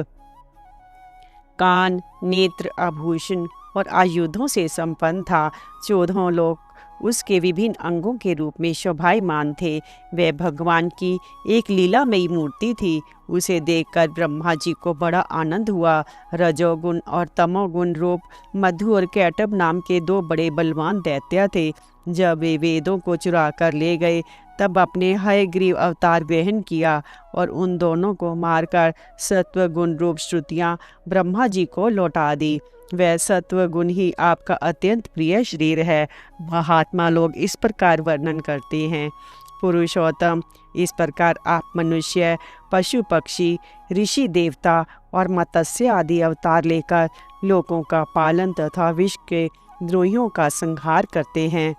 S1: कान, नेत्र, आभूषण और आयुधों से संपन्न था। 14 लोक उसके विभिन्न अंगों के रूप में शोभायमान थे। वह भगवान की एक लीलामयी मूर्ति थी। उसे देखकर ब्रह्मा जी को बड़ा आनंद हुआ। रजोगुण और तमोगुण रूप मधु और कैटब नाम के 2 बड़े बलवान दैत्य थे। जब वे वेदों को चुरा कर ले गए, तब अपने हयग्रीव अवतार ग्रहण किया और उन दोनों को मारकर सत्वगुण रूप श्रुतियाँ ब्रह्मा जी को लौटा दी। वह सत्वगुण ही आपका अत्यंत प्रिय शरीर है। महात्मा लोग इस प्रकार वर्णन करते हैं। पुरुषोत्तम, इस प्रकार आप मनुष्य, पशु, पक्षी, ऋषि, देवता और मत्स्य आदि अवतार लेकर लोगों का पालन तथा विश्व के द्रोहियों का संहार करते हैं।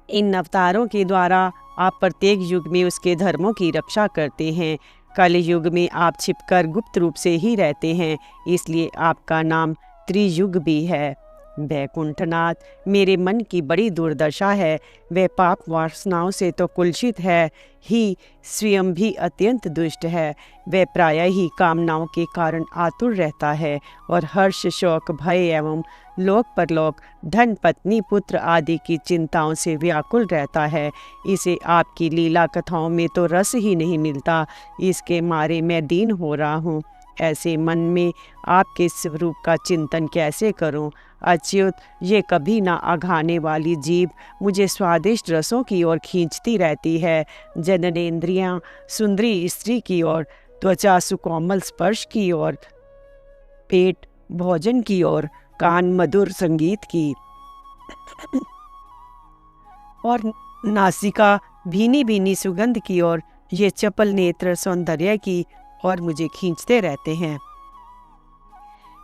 S1: इन अवतारों के द्वारा आप प्रत्येक युग में उसके धर्मों की रक्षा करते हैं। कल युग में आप छिपकर गुप्त रूप से ही रहते हैं, इसलिए आपका नाम त्रियुग भी है। वैकुंठनाथ, मेरे मन की बड़ी दुर्दशा है। वह पाप वासनाओं से तो कुलसित है ही, स्वयं भी अत्यंत दुष्ट है। वह प्रायः ही कामनाओं के कारण आतुर रहता है और हर्ष, शोक, भय एवं लोक परलोक, धन, पत्नी, पुत्र आदि की चिंताओं से व्याकुल रहता है। इसे आपकी लीला कथाओं में तो रस ही नहीं मिलता। इसके मारे मैं दीन हो रहा हूँ। ऐसे मन में आपके स्वरूप का चिंतन कैसे करूं? अच्युत, ये कभी ना अघाने वाली जीभ मुझे स्वादिष्ट रसों की ओर खींचती रहती है। जननेंद्रियां सुंदरी स्त्री की ओर, त्वचा सुकोमल स्पर्श की ओर, पेट भोजन की ओर, कान मधुर संगीत की और नासिका भीनी भीनी सुगंध की ओर, ये चपल नेत्र सौंदर्य की और मुझे खींचते रहते हैं।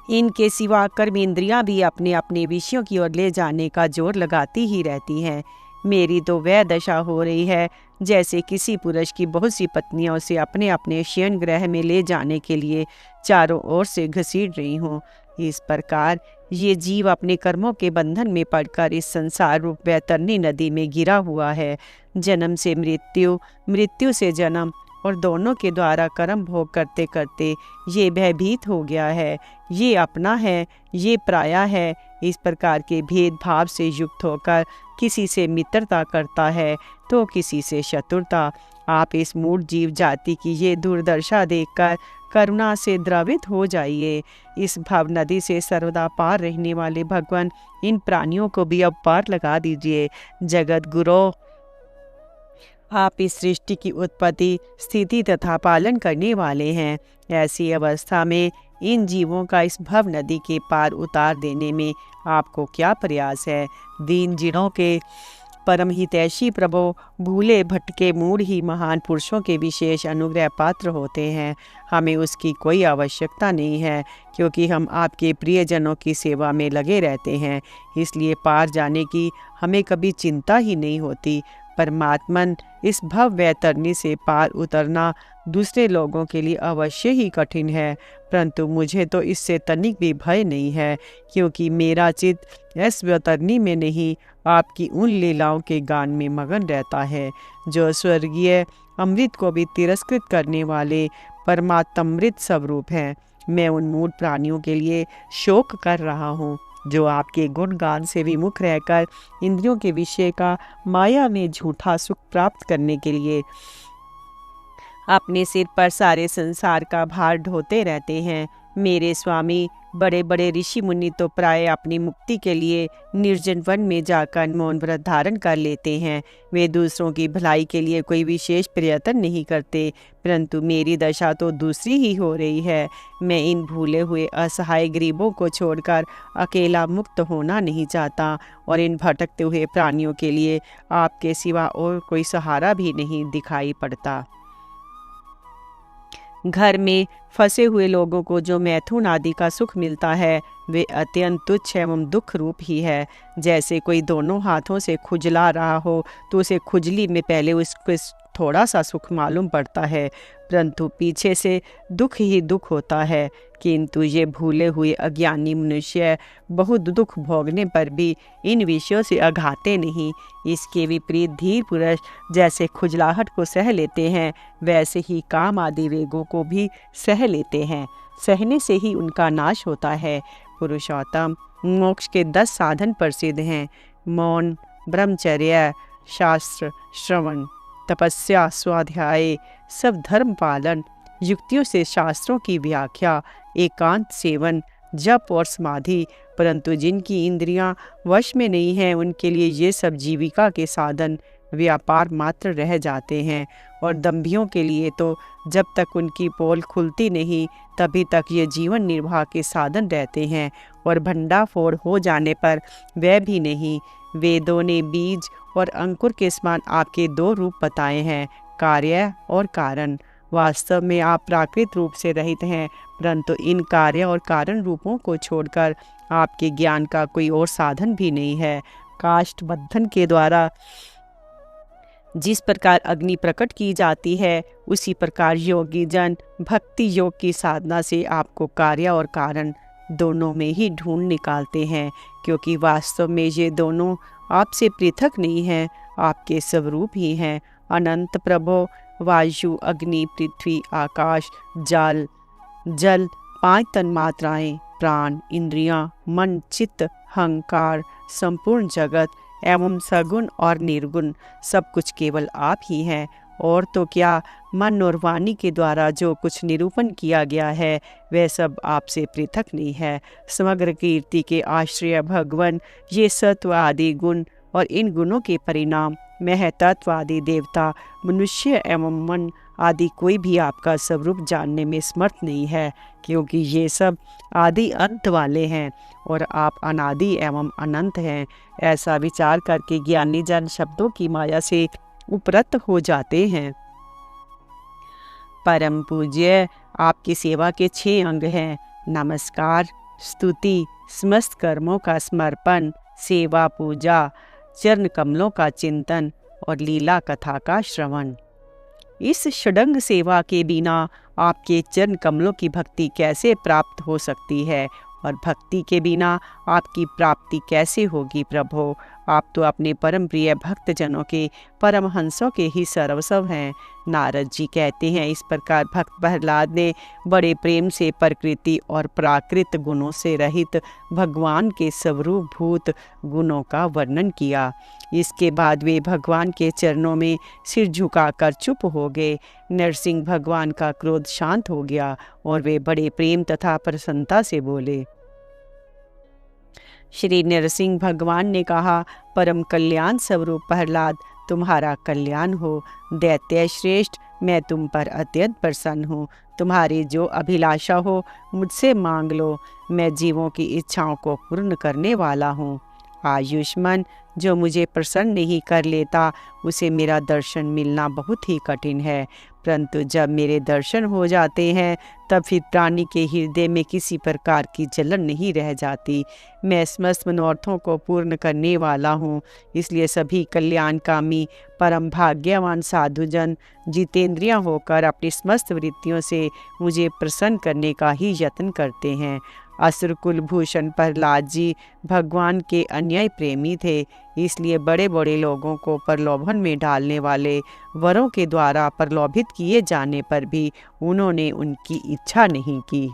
S1: इनके सिवा कर्मेंद्रियां भी अपने अपने विषयों की ओर ले जाने का जोर लगाती ही रहती हैं। मेरी तो वह दशा हो रही है जैसे किसी पुरुष की बहुत सी पत्नियों से अपने अपने शयन गृह में ले जाने के लिए चारों ओर से घसीट रही हूँ। इस प्रकार ये जीव अपने कर्मों के बंधन में पड़कर इस संसार रूप वैतरणी नदी में गिरा हुआ है। जन्म से मृत्यु, मृत्यु से जन्म और दोनों के द्वारा कर्म भोग करते करते ये भयभीत हो गया है। ये अपना है, ये पराया है। इस प्रकार के भेदभाव से युक्त होकर किसी से मित्रता करता है तो किसी से शत्रुता। आप इस मूढ़ जीव जाति की ये दुर्दशा देखकर करुणा से द्रवित हो जाइए। इस भव नदी से सर्वदा पार रहने वाले भगवान, इन प्राणियों को भी अब पार लगा दीजिए। जगत गुरु, आप इस सृष्टि की उत्पत्ति, स्थिति तथा पालन करने वाले हैं। ऐसी अवस्था में इन जीवों का इस भव नदी के पार उतार देने में आपको क्या प्रयास है? दीन जिनों के परम हितैषी प्रभो, भूले भटके मूढ़ ही महान पुरुषों के विशेष अनुग्रह पात्र होते हैं। हमें उसकी कोई आवश्यकता नहीं है, क्योंकि हम आपके प्रियजनों की सेवा में लगे रहते हैं। इसलिए पार जाने की हमें कभी चिंता ही नहीं होती। परमात्मन, इस भव वैतरणी से पार उतरना दूसरे लोगों के लिए अवश्य ही कठिन है, परंतु मुझे तो इससे तनिक भी भय नहीं है, क्योंकि मेरा चित्त इस वैतरणी में नहीं, आपकी उन लीलाओं के गान में मगन रहता है, जो स्वर्गीय अमृत को भी तिरस्कृत करने वाले परमात्मृत स्वरूप हैं। मैं उन मूढ़ प्राणियों के लिए शोक कर रहा हूँ, जो आपके गुणगान से विमुख रहकर इंद्रियों के विषय का माया में झूठा सुख प्राप्त करने के लिए अपने सिर पर सारे संसार का भार ढोते रहते हैं। मेरे स्वामी, बड़े बड़े ऋषि मुनि तो प्राय अपनी मुक्ति के लिए निर्जन वन में जाकर मौन व्रत धारण कर लेते हैं। वे दूसरों की भलाई के लिए कोई विशेष प्रयत्न नहीं करते, परंतु मेरी दशा तो दूसरी ही हो रही है। मैं इन भूले हुए असहाय गरीबों को छोड़कर अकेला मुक्त होना नहीं चाहता, और इन भटकते हुए प्राणियों के लिए आपके सिवा और कोई सहारा भी नहीं दिखाई पड़ता। घर में फंसे हुए लोगों को जो मैथुन आदि का सुख मिलता है, वे अत्यंत तुच्छ एवं दुख रूप ही है। जैसे कोई दोनों हाथों से खुजला रहा हो तो उसे खुजली में पहले उसको थोड़ा सा सुख मालूम पड़ता है, परंतु पीछे से दुख ही दुख होता है। किंतु ये भूले हुए अज्ञानी मनुष्य बहुत दुख भोगने पर भी इन विषयों से अघाते नहीं। इसके विपरीत धीर पुरुष जैसे खुजलाहट को सह लेते हैं, वैसे ही काम आदि वेगों को भी सह लेते हैं। सहने से ही उनका नाश होता है। पुरुषोत्तम, मोक्ष के 10 साधन प्रसिद्ध हैं: मौन, ब्रह्मचर्य, शास्त्र श्रवण, तपस्या, स्वाध्याय, सब धर्म पालन, युक्तियों से शास्त्रों की व्याख्या, एकांत सेवन, जप और समाधि। परंतु जिनकी इंद्रियां वश में नहीं हैं, उनके लिए ये सब जीविका के साधन व्यापार मात्र रह जाते हैं, और दंभियों के लिए तो जब तक उनकी पोल खुलती नहीं, तभी तक ये जीवन निर्वाह के साधन रहते हैं, और भंडाफोड़ हो जाने पर वह भी नहीं। वेदों ने बीज और अंकुर के समान आपके 2 रूप बताए हैं, कार्य और कारण। वास्तव में आप प्राकृत रूप से रहित हैं, परंतु इन कार्य और कारण रूपों को छोड़कर आपके ज्ञान का कोई और साधन भी नहीं है। काष्ठ बंधन के द्वारा जिस प्रकार अग्नि प्रकट की जाती है, उसी प्रकार योगी जन भक्ति योग की साधना से आपको कार्य और कारण दोनों में ही ढूंढ निकालते हैं, क्योंकि वास्तव में ये दोनों आपसे पृथक नहीं हैं, आपके स्वरूप ही हैं। अनंत प्रभो, वायु, अग्नि, पृथ्वी, आकाश, जल जल, 5 तन्मात्राएं, प्राण, इंद्रियां, मन, चित्त, अहंकार, संपूर्ण जगत एवं सगुण और निर्गुण सब कुछ केवल आप ही हैं। और तो क्या, मन और वाणी के द्वारा जो कुछ निरूपण किया गया है वह सब आपसे पृथक नहीं है। समग्र कीर्ति के आश्रय भगवान, ये सत्व आदि गुण और इन गुणों के परिणाम महतत्व आदि देवता, मनुष्य एवं मन आदि कोई भी आपका स्वरूप जानने में समर्थ नहीं है, क्योंकि ये सब आदि अंत वाले हैं और आप अनादि एवं अनंत हैं। ऐसा विचार करके ज्ञानी जन शब्दों की माया से उपरत हो जाते हैं। परम पूज्य, आपकी सेवा के 6 अंग हैं: नमस्कार, स्तुति, समस्त कर्मों का समर्पण, सेवा पूजा, चरण कमलों का चिंतन और लीला कथा का श्रवण। इस षडंग सेवा के बिना आपके चरण कमलों की भक्ति कैसे प्राप्त हो सकती है, और भक्ति के बिना आपकी प्राप्ति कैसे होगी प्रभो? आप तो अपने परम प्रिय भक्तजनों के परमहंसों के ही सर्वस्व हैं। नारद जी कहते हैं, इस प्रकार भक्त प्रहलाद ने बड़े प्रेम से प्रकृति और प्राकृत गुणों से रहित भगवान के स्वरूप भूत गुणों का वर्णन किया। इसके बाद वे भगवान के चरणों में सिर झुकाकर चुप हो गए। नरसिंह भगवान का क्रोध शांत हो गया और वे बड़े प्रेम तथा प्रसन्नता से बोले। श्री नरसिंह भगवान ने कहा, परम कल्याण स्वरूप प्रहलाद, तुम्हारा कल्याण हो। दैत्य श्रेष्ठ, मैं तुम पर अत्यंत प्रसन्न हूँ। तुम्हारी जो अभिलाषा हो मुझसे मांग लो, मैं जीवों की इच्छाओं को पूर्ण करने वाला हूँ। आयुष्मान, जो मुझे प्रसन्न नहीं कर लेता उसे मेरा दर्शन मिलना बहुत ही कठिन है, परंतु जब मेरे दर्शन हो जाते हैं तब फिर प्राणी के हृदय में किसी प्रकार की जलन नहीं रह जाती। मैं समस्त मनोरथों को पूर्ण करने वाला हूँ, इसलिए सभी कल्याणकामी परम भाग्यवान साधुजन जितेंद्रिय होकर अपनी समस्त वृत्तियों से मुझे प्रसन्न करने का ही यत्न करते हैं। असुर कुलभूषण प्रहलाद जी भगवान के अन्याय प्रेमी थे, इसलिए बड़े बड़े लोगों को प्रलोभन में डालने वाले वरों के द्वारा प्रलोभित किए जाने पर भी उन्होंने उनकी इच्छा नहीं की।